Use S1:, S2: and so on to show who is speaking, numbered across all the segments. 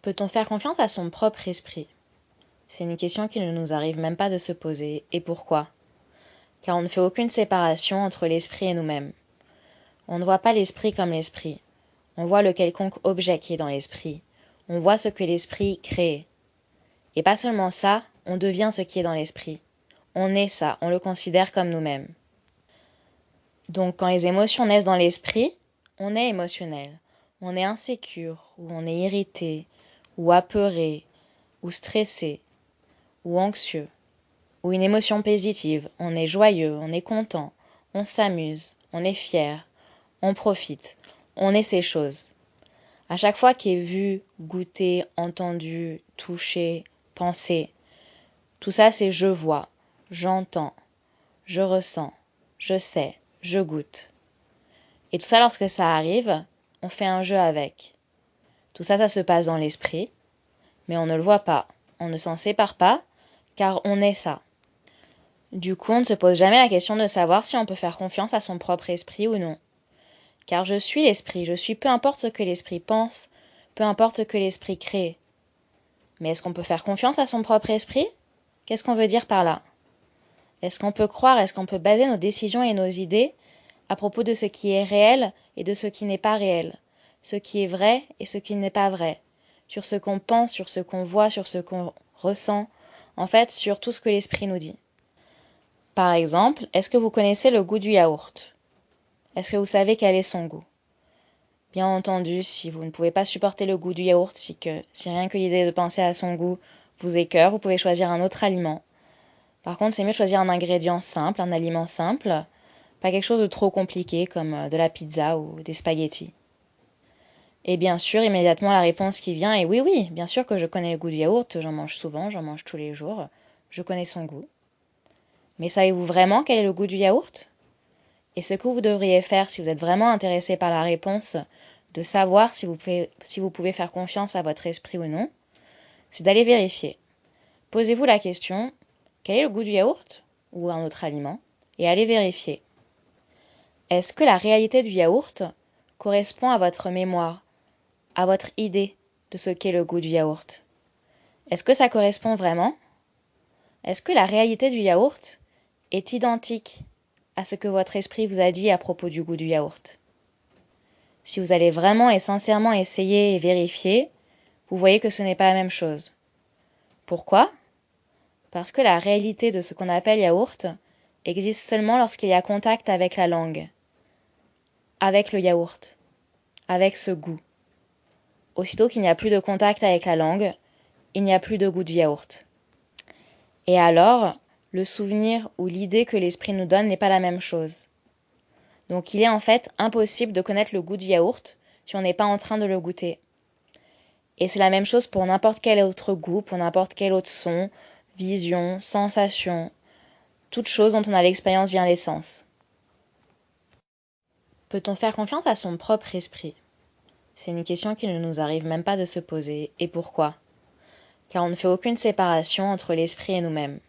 S1: Peut-on faire confiance à son propre esprit? C'est une question qui ne nous arrive même pas de se poser. Et pourquoi? Car on ne fait aucune séparation entre l'esprit et nous-mêmes. On ne voit pas l'esprit comme l'esprit. On voit le quelconque objet qui est dans l'esprit. On voit ce que l'esprit crée. Et pas seulement ça, on devient ce qui est dans l'esprit. On est ça, on le considère comme nous-mêmes. Donc quand les émotions naissent dans l'esprit, on est émotionnel. On est insécure, ou on est irrité, ou apeuré, ou stressé, ou anxieux, ou une émotion positive, on est joyeux, on est content, on s'amuse, on est fier, on profite, on est ces choses. À chaque fois qu'est vu, goûté, entendu, touché, pensé, tout ça c'est je vois, j'entends, je ressens, je sais, je goûte. Et tout ça lorsque ça arrive, on fait un jeu avec. Tout ça, ça se passe dans l'esprit, mais on ne le voit pas, on ne s'en sépare pas, car on est ça. Du coup, on ne se pose jamais la question de savoir si on peut faire confiance à son propre esprit ou non. Car je suis l'esprit, je suis peu importe ce que l'esprit pense, peu importe ce que l'esprit crée. Mais est-ce qu'on peut faire confiance à son propre esprit? Qu'est-ce qu'on veut dire par là? Est-ce qu'on peut croire, est-ce qu'on peut baser nos décisions et nos idées à propos de ce qui est réel et de ce qui n'est pas réel, ce qui est vrai et ce qui n'est pas vrai, sur ce qu'on pense, sur ce qu'on voit, sur ce qu'on ressent, en fait, sur tout ce que l'esprit nous dit? Par exemple, est-ce que vous connaissez le goût du yaourt? Est-ce que vous savez quel est son goût? Bien entendu, si vous ne pouvez pas supporter le goût du yaourt, si rien que l'idée de penser à son goût vous écœure, vous pouvez choisir un autre aliment. Par contre, c'est mieux de choisir un ingrédient simple, un aliment simple, pas quelque chose de trop compliqué comme de la pizza ou des spaghettis. Et bien sûr, immédiatement la réponse qui vient est oui, bien sûr que je connais le goût du yaourt, j'en mange souvent, j'en mange tous les jours, je connais son goût. Mais savez-vous vraiment quel est le goût du yaourt? Et ce que vous devriez faire si vous êtes vraiment intéressé par la réponse, de savoir si vous pouvez faire confiance à votre esprit ou non, c'est d'aller vérifier. Posez-vous la question, quel est le goût du yaourt ou un autre aliment? Et allez vérifier. Est-ce que la réalité du yaourt correspond à votre mémoire, à votre idée de ce qu'est le goût du yaourt? Est-ce que ça correspond vraiment? Est-ce que la réalité du yaourt est identique à ce que votre esprit vous a dit à propos du goût du yaourt? Si vous allez vraiment et sincèrement essayer et vérifier, vous voyez que ce n'est pas la même chose. Pourquoi? Parce que la réalité de ce qu'on appelle yaourt existe seulement lorsqu'il y a contact avec la langue, avec le yaourt, avec ce goût. Aussitôt qu'il n'y a plus de contact avec la langue, il n'y a plus de goût du yaourt. Et alors, le souvenir ou l'idée que l'esprit nous donne n'est pas la même chose. Donc il est en fait impossible de connaître le goût du yaourt si on n'est pas en train de le goûter. Et c'est la même chose pour n'importe quel autre goût, pour n'importe quel autre son, vision, sensation, toute chose dont on a l'expérience via les sens. Peut-on faire confiance à son propre esprit? C'est une question qui ne nous arrive même pas de se poser. Et pourquoi? Car on ne fait aucune séparation entre l'esprit et nous-mêmes.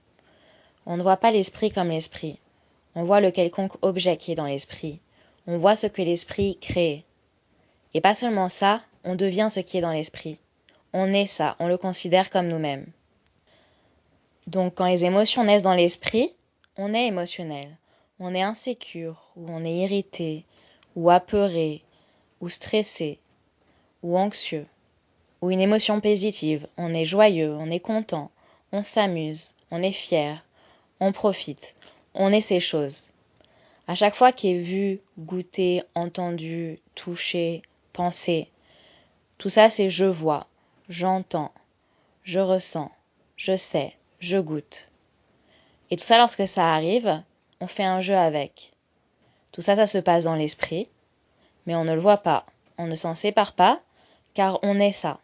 S1: On ne voit pas l'esprit comme l'esprit. On voit le quelconque objet qui est dans l'esprit. On voit ce que l'esprit crée. Et pas seulement ça, on devient ce qui est dans l'esprit. On est ça, on le considère comme nous-mêmes. Donc quand les émotions naissent dans l'esprit, on est émotionnel. On est insécure, ou on est irrité, ou apeuré, ou stressé, ou anxieux, ou une émotion positive, on est joyeux, on est content, on s'amuse, on est fier, on profite, on est ces choses. À chaque fois qu'est vu, goûté, entendu, touché, pensé, tout ça c'est je vois, j'entends, je ressens, je sais, je goûte. Et tout ça lorsque ça arrive, on fait un jeu avec. Tout ça, ça se passe dans l'esprit, mais on ne le voit pas, on ne s'en sépare pas, car on est ça.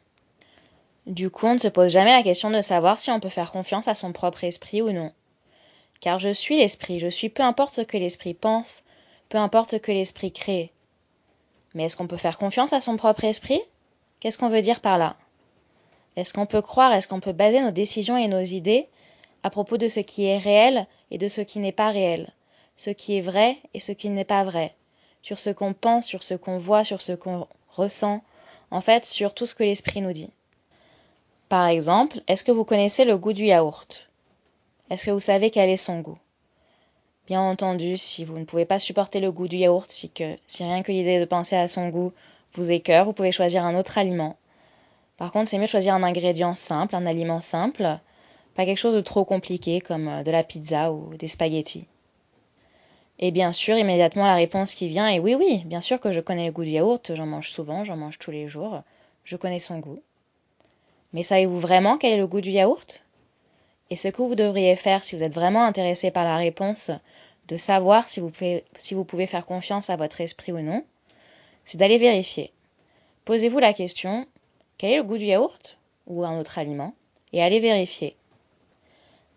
S1: Du coup, on ne se pose jamais la question de savoir si on peut faire confiance à son propre esprit ou non. Car je suis l'esprit, je suis peu importe ce que l'esprit pense, peu importe ce que l'esprit crée. Mais est-ce qu'on peut faire confiance à son propre esprit? Qu'est-ce qu'on veut dire par là? Est-ce qu'on peut croire, est-ce qu'on peut baser nos décisions et nos idées à propos de ce qui est réel et de ce qui n'est pas réel, ce qui est vrai et ce qui n'est pas vrai, sur ce qu'on pense, sur ce qu'on voit, sur ce qu'on ressent, en fait, sur tout ce que l'esprit nous dit? Par exemple, est-ce que vous connaissez le goût du yaourt? Est-ce que vous savez quel est son goût? Bien entendu, si vous ne pouvez pas supporter le goût du yaourt, si rien que l'idée de penser à son goût vous écœure, vous pouvez choisir un autre aliment. Par contre, c'est mieux de choisir un ingrédient simple, un aliment simple, pas quelque chose de trop compliqué comme de la pizza ou des spaghettis. Et bien sûr, immédiatement la réponse qui vient est oui, oui, bien sûr que je connais le goût du yaourt, j'en mange souvent, j'en mange tous les jours, je connais son goût. Mais savez-vous vraiment quel est le goût du yaourt? Et ce que vous devriez faire si vous êtes vraiment intéressé par la réponse, de savoir si vous pouvez faire confiance à votre esprit ou non, c'est d'aller vérifier. Posez-vous la question, quel est le goût du yaourt ou un autre aliment? Et allez vérifier.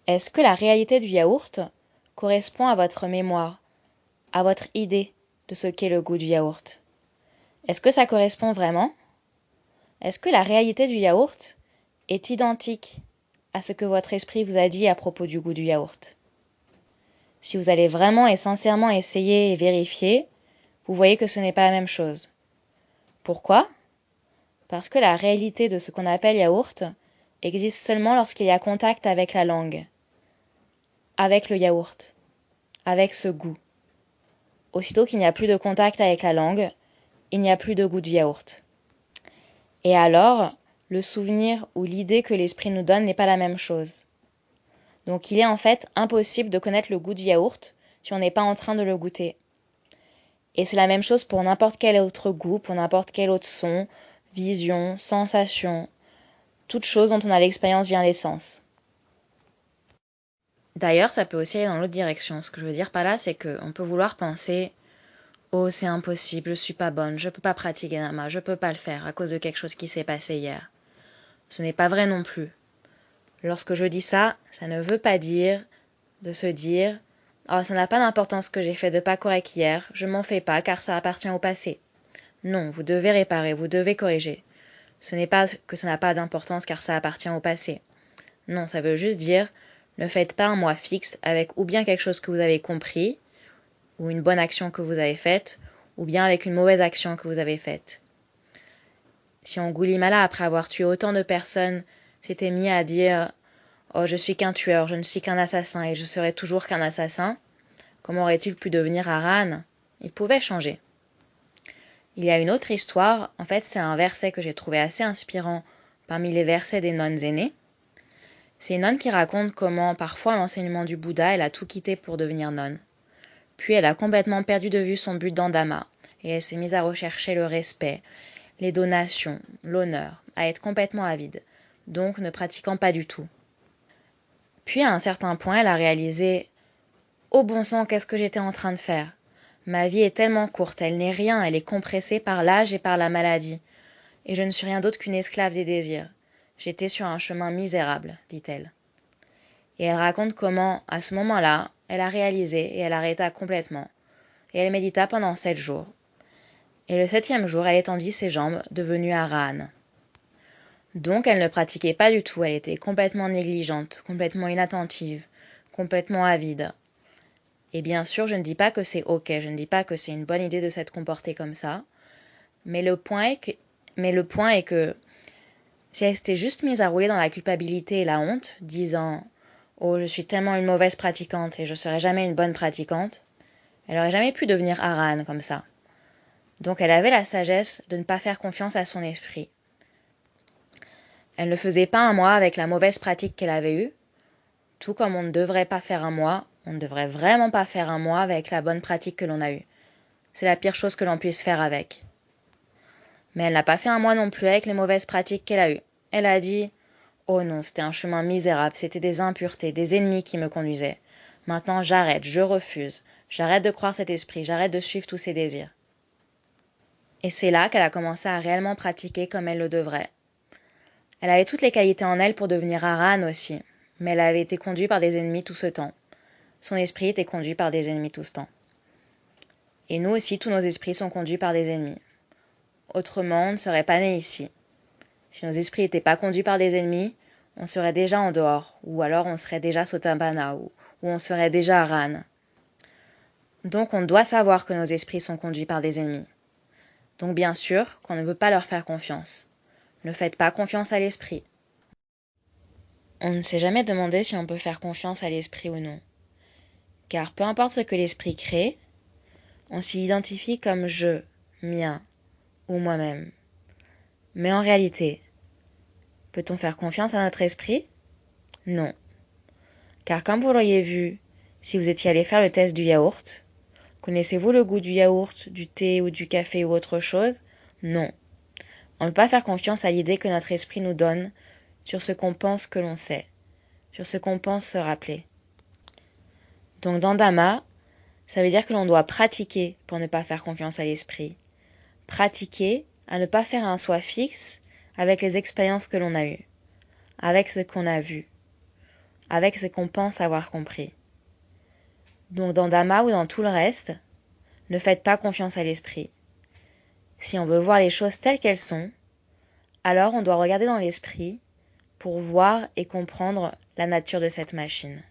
S1: Est-ce que la réalité du yaourt correspond à votre mémoire, à votre idée de ce qu'est le goût du yaourt? Est-ce que ça correspond vraiment? Est-ce que la réalité du yaourt est identique à ce que votre esprit vous a dit à propos du goût du yaourt? Si vous allez vraiment et sincèrement essayer et vérifier, vous voyez que ce n'est pas la même chose. Pourquoi? Parce que la réalité de ce qu'on appelle yaourt existe seulement lorsqu'il y a contact avec la langue, avec le yaourt, avec ce goût. Aussitôt qu'il n'y a plus de contact avec la langue, il n'y a plus de goût du yaourt. Et alors, le souvenir ou l'idée que l'esprit nous donne n'est pas la même chose. Donc il est en fait impossible de connaître le goût du yaourt si on n'est pas en train de le goûter. Et c'est la même chose pour n'importe quel autre goût, pour n'importe quel autre son, vision, sensation, toute chose dont on a l'expérience via les sens. D'ailleurs, ça peut aussi aller dans l'autre direction. Ce que je veux dire par là, c'est qu'on peut vouloir penser « Oh, c'est impossible, je suis pas bonne, je peux pas pratiquer Nama, je peux pas le faire à cause de quelque chose qui s'est passé hier. » Ce n'est pas vrai non plus. Lorsque je dis ça, ça ne veut pas dire de se dire « Oh, ça n'a pas d'importance que j'ai fait de pas correct hier, je m'en fais pas car ça appartient au passé. » Non, vous devez réparer, vous devez corriger. Ce n'est pas que ça n'a pas d'importance car ça appartient au passé. Non, ça veut juste dire ne faites pas un moi fixe avec ou bien quelque chose que vous avez compris, ou une bonne action que vous avez faite, ou bien avec une mauvaise action que vous avez faite. Si Angulimala, après avoir tué autant de personnes, s'était mis à dire « Oh, je suis qu'un tueur, je ne suis qu'un assassin et je serai toujours qu'un assassin », comment aurait-il pu devenir Haran? Il pouvait changer. Il y a une autre histoire, en fait c'est un verset que j'ai trouvé assez inspirant parmi les versets des nonnes aînées. C'est une nonne qui raconte comment, parfois, à l'enseignement du Bouddha, elle a tout quitté pour devenir nonne. Puis elle a complètement perdu de vue son but dans Dhamma, et elle s'est mise à rechercher le respect, les donations, l'honneur, à être complètement avide, donc ne pratiquant pas du tout. Puis à un certain point, elle a réalisé « Oh bon sang, qu'est-ce que j'étais en train de faire? Ma vie est tellement courte, elle n'est rien, elle est compressée par l'âge et par la maladie, et je ne suis rien d'autre qu'une esclave des désirs. J'étais sur un chemin misérable, dit-elle. » Et elle raconte comment, à ce moment-là, elle a réalisé et elle arrêta complètement. Et elle médita pendant 7 jours. Et le 7e jour, elle étendit ses jambes, devenue Arahant. Donc elle ne pratiquait pas du tout, elle était complètement négligente, complètement inattentive, complètement avide. Et bien sûr, je ne dis pas que c'est ok, je ne dis pas que c'est une bonne idée de s'être comportée comme ça, mais le point est que si elle s'était juste mise à rouler dans la culpabilité et la honte, disant « Oh, je suis tellement une mauvaise pratiquante et je serai jamais une bonne pratiquante », elle n'aurait jamais pu devenir Arahant comme ça. Donc elle avait la sagesse de ne pas faire confiance à son esprit. Elle ne faisait pas un mois avec la mauvaise pratique qu'elle avait eue, tout comme on ne devrait pas faire un mois, on ne devrait vraiment pas faire un mois avec la bonne pratique que l'on a eue. C'est la pire chose que l'on puisse faire avec. Mais elle n'a pas fait un mois non plus avec les mauvaises pratiques qu'elle a eues. Elle a dit « Oh non, c'était un chemin misérable, c'était des impuretés, des ennemis qui me conduisaient. Maintenant j'arrête, je refuse, j'arrête de croire cet esprit, j'arrête de suivre tous ses désirs. » Et c'est là qu'elle a commencé à réellement pratiquer comme elle le devrait. Elle avait toutes les qualités en elle pour devenir Arahant aussi, mais elle avait été conduite par des ennemis tout ce temps. Son esprit était conduit par des ennemis tout ce temps. Et nous aussi, tous nos esprits sont conduits par des ennemis. Autrement, on ne serait pas né ici. Si nos esprits n'étaient pas conduits par des ennemis, on serait déjà en dehors, ou alors on serait déjà Sotabhana, ou on serait déjà Arahant. Donc on doit savoir que nos esprits sont conduits par des ennemis. Donc bien sûr qu'on ne peut pas leur faire confiance. Ne faites pas confiance à l'esprit. On ne s'est jamais demandé si on peut faire confiance à l'esprit ou non. Car peu importe ce que l'esprit crée, on s'y identifie comme je, mien ou moi-même. Mais en réalité, peut-on faire confiance à notre esprit? Non. Car comme vous l'auriez vu, si vous étiez allé faire le test du yaourt, connaissez-vous le goût du yaourt, du thé ou du café ou autre chose? Non. On ne peut pas faire confiance à l'idée que notre esprit nous donne sur ce qu'on pense que l'on sait, sur ce qu'on pense se rappeler. Donc dans Dhamma, ça veut dire que l'on doit pratiquer pour ne pas faire confiance à l'esprit. Pratiquer à ne pas faire un soi fixe avec les expériences que l'on a eues, avec ce qu'on a vu, avec ce qu'on pense avoir compris. Donc dans Dhamma ou dans tout le reste, ne faites pas confiance à l'esprit. Si on veut voir les choses telles qu'elles sont, alors on doit regarder dans l'esprit pour voir et comprendre la nature de cette machine.